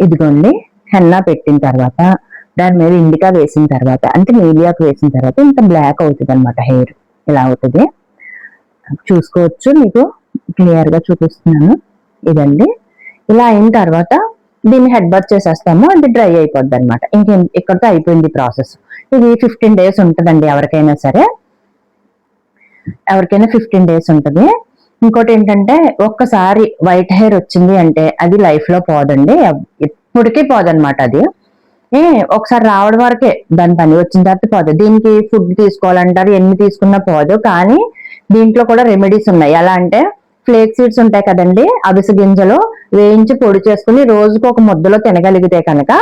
ఇదిగోండి హెన్నా పెట్టిన తర్వాత దాని మీద ఇండికా వేసిన తర్వాత అంటే నీలియాకు వేసిన తర్వాత ఇంత బ్లాక్ అవుతుంది అనమాట. హెయిర్ ఇలా అవుతుంది, చూసుకోవచ్చు. మీకు క్లియర్ గా చూపిస్తున్నాను. ఇదండి ఇలా అయిన తర్వాత దీన్ని హెడ్ బాత్ చేసేస్తాము, అది డ్రై అయిపోద్ది అనమాట. ఇక్కడితో అయిపోయింది ప్రాసెస్. ఇది 15 days ఉంటుందండి ఎవరికైనా సరే, ఎవరికైనా 15 days ఉంటుంది. ఇంకోటి ఏంటంటే ఒక్కసారి వైట్ హెయిర్ వచ్చింది అంటే అది లైఫ్ లో పోదండి, ఎప్పటికీ పోదనమాట. అది ఒకసారి రావడం వరకే, దాని పని వచ్చిన తర్వాత పోదు. దీనికి ఫుడ్ తీసుకోవాలంటారు, ఎన్ని తీసుకున్నా పోదు. కానీ దీంట్లో కూడా రెమెడీస్ ఉన్నాయి. ఎలా అంటే ఫ్లేక్ సీడ్స్ ఉంటాయి కదండి, అవిసె గింజలు వేయించి పొడి చేసుకుని రోజుకు ఒక ముద్దలో తినగలిగితే కనుక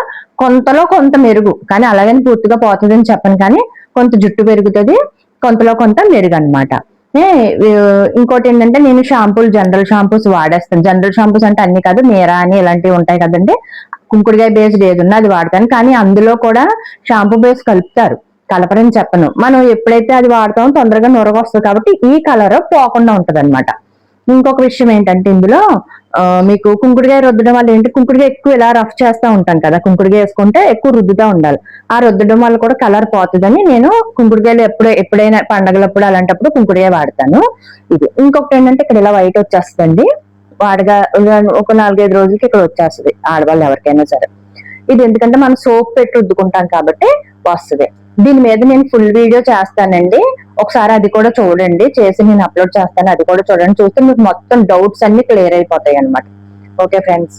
కొంతలో కొంత మెరుగు, కానీ అలాగని పూర్తిగా పోతుందని చెప్పను, కానీ కొంత జుట్టు పెరుగుతుంది, కొంతలో కొంత మెరుగు అనమాట. ఇంకోటి ఏంటంటే నేను షాంపూలు జనరల్ షాంపూస్ వాడేస్తాను. జనరల్ షాంపూస్ అంటే అన్ని కాదు, మీరా అని ఇలాంటివి ఉంటాయి కదండి, కుంకుడుకాయ బేస్డ్ ఏదున్నా అది వాడతాను. కానీ అందులో కూడా షాంపూ బేస్ కలుపుతారు, కలపరని చెప్పను. మనం ఎప్పుడైతే అది వాడతామో తొందరగా నొరగ వస్తుంది, కాబట్టి ఈ కలర్ పోకుండా ఉంటది అనమాట. ఇంకొక విషయం ఏంటంటే ఇందులో మీకు కుంకుడుకాయ రుద్దడం వల్ల ఏంటి, కుంకుడుకాయ ఎక్కువ ఇలా రఫ్ చేస్తూ ఉంటాను కదా, కుంకుడుకాయ వేసుకుంటే ఎక్కువ రుద్దుతూ ఉండాలి. ఆ రుద్దడం వల్ల కూడా కలర్ పోతుందని నేను కుంకుడుకాయలు ఎప్పుడైనా పండగలప్పుడు అలాంటప్పుడు కుంకుడుకాయ వాడతాను. ఇది ఇంకొకటి ఏంటంటే ఇక్కడ ఇలా వైట్ వచ్చేస్తుందండి, వాడగా ఒక 4-5 రోజులకి ఇక్కడ వచ్చేస్తుంది ఆడవాళ్ళు ఎవరికైనా సరే. ఇది ఎందుకంటే మనం సోప్ పెట్టి రుద్దుకుంటాం కాబట్టి వస్తుంది. దీని మీద నేను ఫుల్ వీడియో చేస్తానండి, ఒకసారి అది కూడా చూడండి, చేసి నేను అప్లోడ్ చేస్తాను, అది కూడా చూడండి. చూస్తే మీకు మొత్తం డౌట్స్ అన్ని క్లియర్ అయిపోతాయి అనమాట. Okay friends.